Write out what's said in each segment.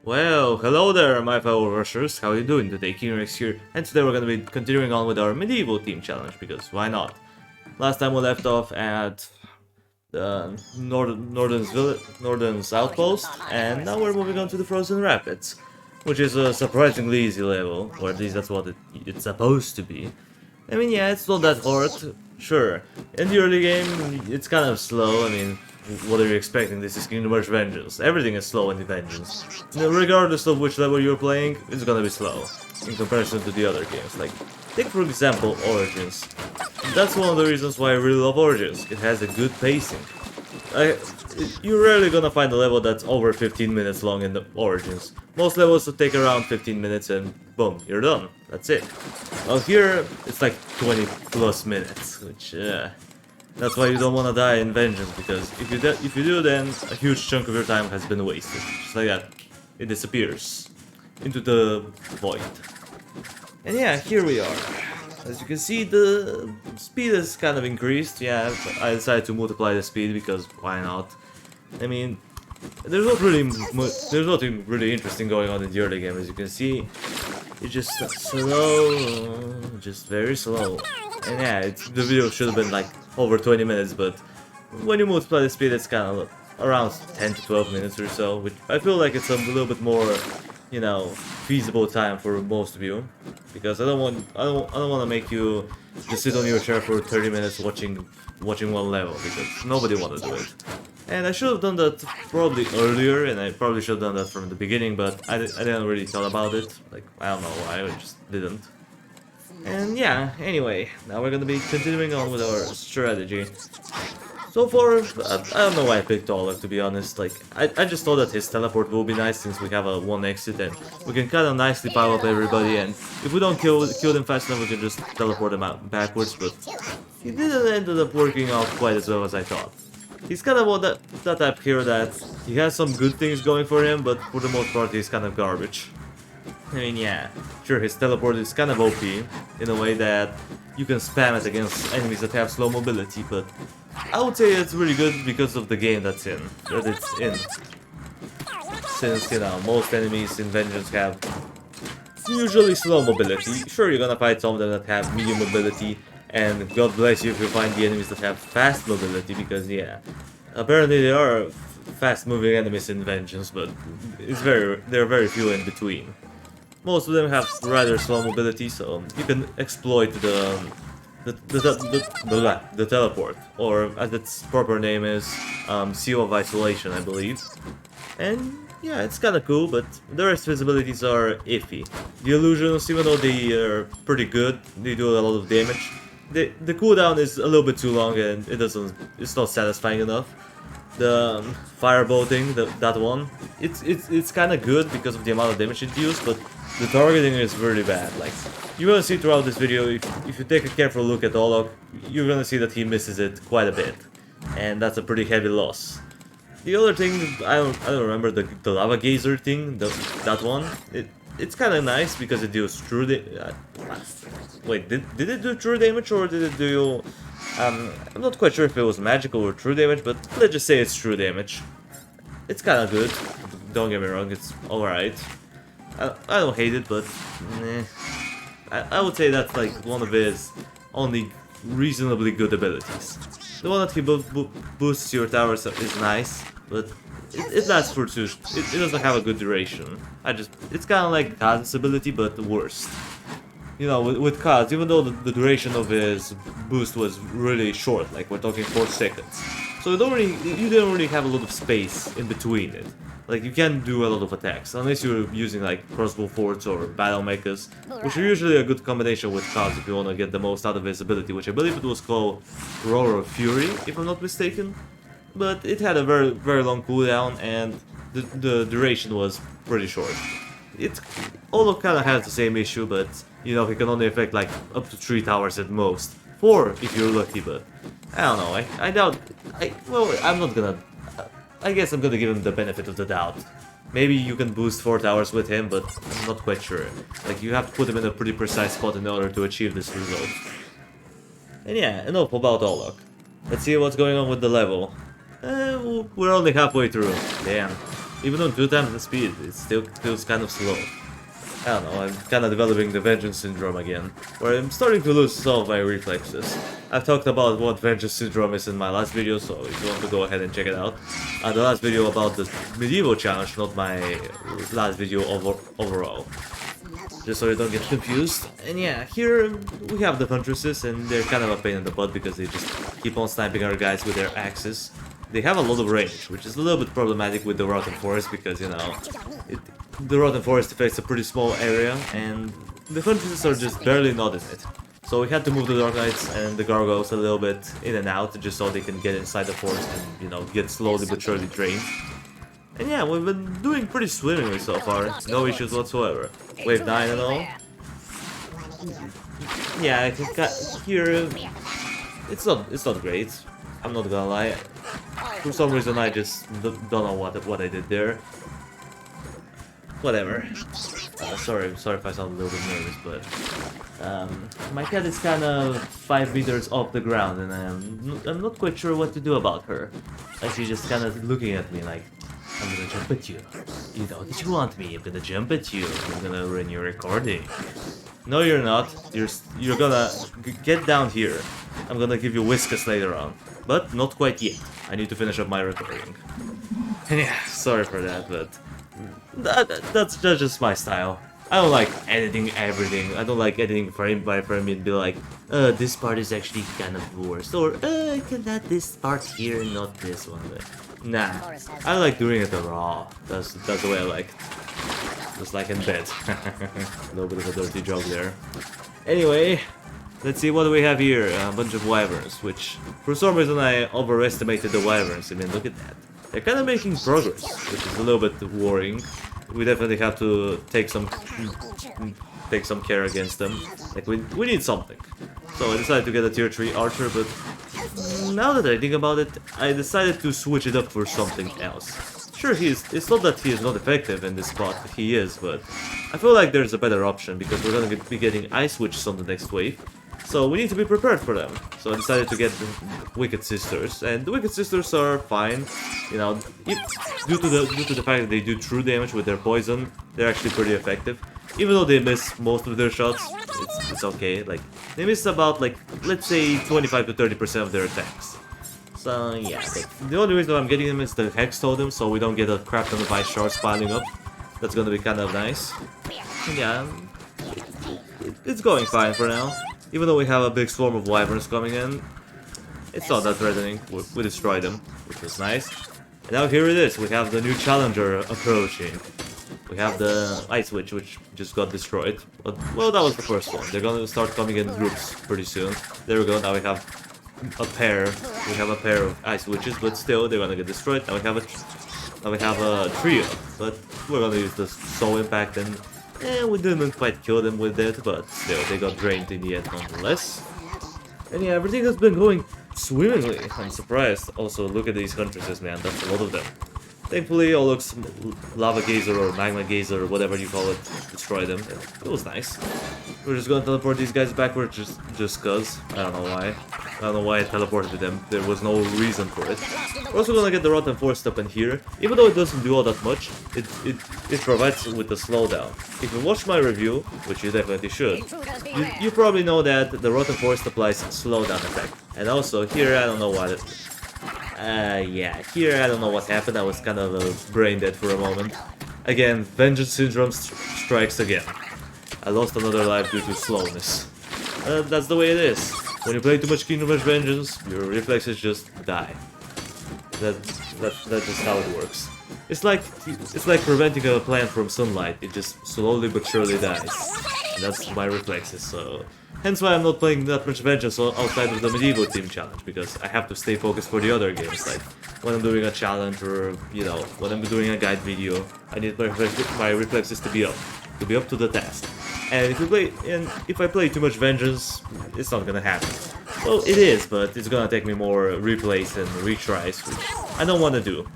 Well, hello there, my fellow rushers. How you doing today? Kinrex here, and today we're gonna be continuing on with our medieval team challenge, because why not? Last time we left off at the Northern's Outpost, and now we're moving on to the Frozen Rapids, which is a surprisingly easy level, or at least that's what it's supposed to be. I mean, yeah, it's not that hard, sure. In the early game, it's kind of slow. I mean, what are you expecting? This is Kingdom Hearts Vengeance. Everything is slow in the Vengeance. Regardless of which level you're playing, it's gonna be slow in comparison to the other games. Like, take for example Origins. That's one of the reasons why I really love Origins. It has a good pacing. You're rarely gonna find a level that's over 15 minutes long in the Origins. Most levels will take around 15 minutes and boom, you're done. That's it. Well, here it's like 20 plus minutes, which that's why you don't want to die in Vengeance, because if you do, then a huge chunk of your time has been wasted. Just like that, it disappears into the void. And yeah, here we are. As you can see, the speed is kind of increased. Yeah, I decided to multiply the speed because why not? I mean, there's nothing really interesting going on in the early game. As you can see, it's just slow, just very slow. And yeah, the video should have been like over 20 minutes, but when you multiply the speed, it's kind of around 10 to 12 minutes or so, which I feel like it's a little bit more, you know, feasible time for most of you, because I don't want to make you just sit on your chair for 30 minutes watching one level, because nobody want to do it. And I should have done that probably earlier, and I probably should have done that from the beginning, but I didn't really thought about it. Like, I don't know why, I just didn't. And yeah, anyway, now we're gonna be continuing on with our strategy. So far, I don't know why I picked Olaf, to be honest. Like, I just thought that his teleport will be nice since we have a one exit and we can kind of nicely pile up everybody, and if we don't kill them fast enough, we can just teleport them out backwards, but he didn't end up working out quite as well as I thought. He's kind of that type of hero that he has some good things going for him, but for the most part he's kind of garbage. I mean, yeah, sure, his teleport is kind of OP in a way that you can spam it against enemies that have slow mobility, but I would say it's really good because of the game that it's in. Since, you know, most enemies in Vengeance have usually slow mobility. Sure, you're gonna fight some of them that have medium mobility, and God bless you if you find the enemies that have fast mobility, because yeah, apparently there are fast-moving enemies in Vengeance, but there are very few in between. Most of them have rather slow mobility, so you can exploit the teleport, or as its proper name is, Seal of Isolation, I believe. And yeah, it's kind of cool, but the rest of his abilities are iffy. The illusions, even though they are pretty good, they do a lot of damage. The cooldown is a little bit too long, and it's not satisfying enough. The firebolt that one, it's kind of good because of the amount of damage it deals, but the targeting is really bad. Like, you're gonna see throughout this video, if you take a careful look at Olok, you're gonna see that he misses it quite a bit, and that's a pretty heavy loss. The other thing, I don't remember the lava geyser thing, that one. It's kind of nice because it deals true wait, did it do true damage, or did it do? I'm not quite sure if it was magical or true damage, but let's just say it's true damage. It's kind of good. Don't get me wrong, it's alright. I don't hate it, but I would say that's like one of his only reasonably good abilities. The one that he boosts your towers is nice, but it lasts for too. It doesn't have a good duration. It's kind of like Kaz's ability, but worse. You know, with Kaz, even though the duration of his boost was really short, like we're talking 4 seconds, so you didn't really have a lot of space in between it. Like, you can't do a lot of attacks, unless you're using like crossbow forts or battle mechas, which are usually a good combination with Kaz if you want to get the most out of his ability, which I believe it was called Roar of Fury, if I'm not mistaken. But it had a very long cooldown, and the duration was pretty short. Although kind of has the same issue, but you know, he can only affect like up to 3 towers at most. 4 if you're lucky, but I don't know, I doubt. Well, I'm not gonna. I guess I'm gonna give him the benefit of the doubt. Maybe you can boost 4 towers with him, but I'm not quite sure. Like, you have to put him in a pretty precise spot in order to achieve this result. And yeah, enough about Olok. Let's see what's going on with the level. We're only halfway through. Damn. even though 2 times the speed, it still feels kind of slow. I don't know, I'm kind of developing the Vengeance Syndrome again, where I'm starting to lose some of my reflexes. I've talked about what Vengeance Syndrome is in my last video, so if you want to go ahead and check it out. The last video about the medieval challenge, not my last video overall. Just so you don't get confused. And yeah, here we have the Huntresses, and they're kind of a pain in the butt because they just keep on sniping our guys with their axes. They have a lot of range, which is a little bit problematic with the Rotten Forest because, you know, the Rotten Forest affects a pretty small area, and the Huntresses are just barely not in it. So we had to move the Dark Knights and the Gargoyles a little bit in and out just so they can get inside the forest and, you know, get slowly but surely drained. And yeah, we've been doing pretty swimmingly so far, no issues whatsoever. Wave 9 and all. Yeah, I think here it's not great. I'm not gonna lie. For some reason I just don't know what I did there. Whatever. Sorry if I sound a little bit nervous, but my cat is kind of 5 meters off the ground, and I'm not quite sure what to do about her. Like, she's just kind of looking at me like, I'm gonna jump at you. You know that you want me. I'm gonna jump at you. I'm gonna ruin your recording. No, you're not. You're gonna get down here. I'm gonna give you Whiskas later on, but not quite yet. I need to finish up my recording. And yeah, sorry for that, but that's just my style. I don't like editing everything. I don't like editing frame by frame and be like, this part is actually kind of worse, or I can add this part here, not this one. Nah, I like doing it raw. That's the way I like it. Just like in bed. A little bit of a dirty joke there. Anyway, let's see what do we have here. A bunch of wyverns, which for some reason I overestimated the wyverns. I mean, look at that. They're kind of making progress, which is a little bit worrying. We definitely have to take some care against them. Like, we need something. So I decided to get a tier 3 archer, but now that I think about it, I decided to switch it up for something else. Sure, it's not that he is not effective in this spot, he is, but I feel like there's a better option because we're gonna be getting Ice Witches on the next wave. So we need to be prepared for them. So I decided to get the Wicked Sisters, and the Wicked Sisters are fine. You know, due to the fact that they do true damage with their poison, they're actually pretty effective. Even though they miss most of their shots, it's okay. Like, they miss about, like, let's say 25 to 30% of their attacks. So yeah, the only reason I'm getting them is the Hex Totem, so we don't get a crap ton of ice shards piling up. That's gonna be kind of nice. And yeah, it's going fine for now. Even though we have a big swarm of wyverns coming in, it's not that threatening. We destroyed them, which was nice. And now here it is, we have the new challenger approaching. We have the Ice Witch, which just got destroyed. But, well, that was the first one. They're gonna start coming in groups pretty soon. There we go, now we have a pair. We have a pair of Ice Witches, but still, they're gonna get destroyed. Now we have a trio, but we're gonna use the Soul Impact, and we didn't quite kill them with it, but still, they got drained in the end nonetheless. And yeah, everything has been going swimmingly. I'm surprised. Also, look at these Huntresses, man. That's a lot of them. Thankfully, Olok's Lava Gazer or Magma Gazer or whatever you call it destroyed them. It was nice. We're just gonna teleport these guys backwards just cause. I don't know why. I don't know why I teleported them. There was no reason for it. We're also gonna get the Rotten Forest up in here. Even though it doesn't do all that much, it provides with the slowdown. If you watch my review, which you definitely should, you probably know that the Rotten Forest applies slowdown effect. And also here, I don't know what it. Yeah, here I don't know what happened. I was kind of brain dead for a moment. Again, Vengeance Syndrome strikes again. I lost another life due to slowness. That's the way it is. When you play too much Kingdom Rush Vengeance, your reflexes just die. That's just how it works. It's like preventing a plant from sunlight. It just slowly but surely dies. And that's my reflexes, so hence why I'm not playing that much Vengeance outside of the Medieval Team Challenge, because I have to stay focused for the other games, like when I'm doing a challenge or, you know, when I'm doing a guide video, I need my reflexes to be up to the task. And if I play too much Vengeance, it's not gonna happen. Well, it is, but it's gonna take me more replays and retries, which I don't want to do.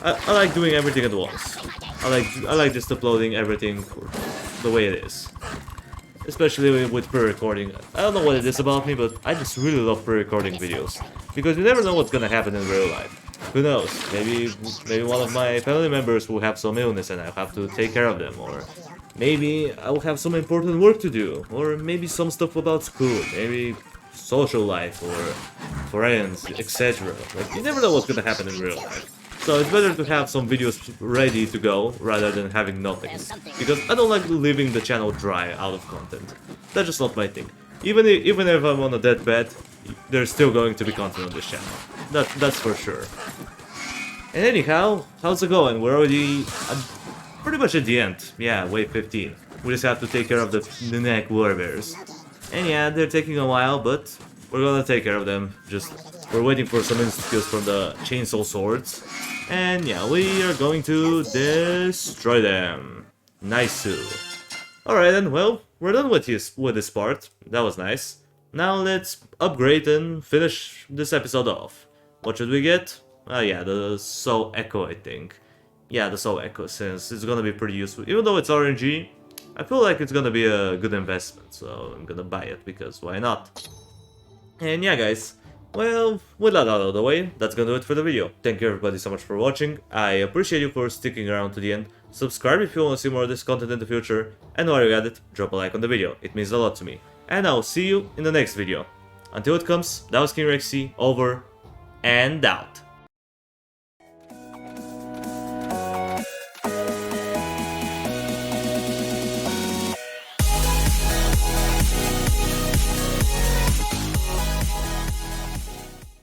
I like doing everything at once. I like just uploading everything the way it is. Especially with pre-recording. I don't know what it is about me, but I just really love pre-recording videos. Because you never know what's gonna happen in real life. Who knows? Maybe one of my family members will have some illness and I'll have to take care of them, or maybe I'll have some important work to do, or maybe some stuff about school, maybe social life, or friends, etc. Like, you never know what's gonna happen in real life. So it's better to have some videos ready to go rather than having nothing. Because I don't like leaving the channel dry out of content. That's just not my thing. Even if I'm on a deathbed, there's still going to be content on this channel. That's for sure. And anyhow, how's it going? We're already pretty much at the end. Yeah, wave 15. We just have to take care of the neck warbears. And yeah, they're taking a while, but we're gonna take care of them. Just, we're waiting for some insta-kills from the chainsaw swords. And yeah, we are going to destroy them. Nice too. Alright then, well, we're done with this part. That was nice. Now let's upgrade and finish this episode off. What should we get? Yeah, the Soul Echo, I think. Yeah, the Soul Echo, since it's gonna be pretty useful. Even though it's RNG, I feel like it's gonna be a good investment, so I'm gonna buy it, because why not? And yeah, guys, well, with that out of the way, that's gonna do it for the video. Thank you everybody so much for watching. I appreciate you for sticking around to the end. Subscribe if you want to see more of this content in the future. And while you're at it, drop a like on the video. It means a lot to me. And I'll see you in the next video. Until it comes, that was King Rexy, over and out.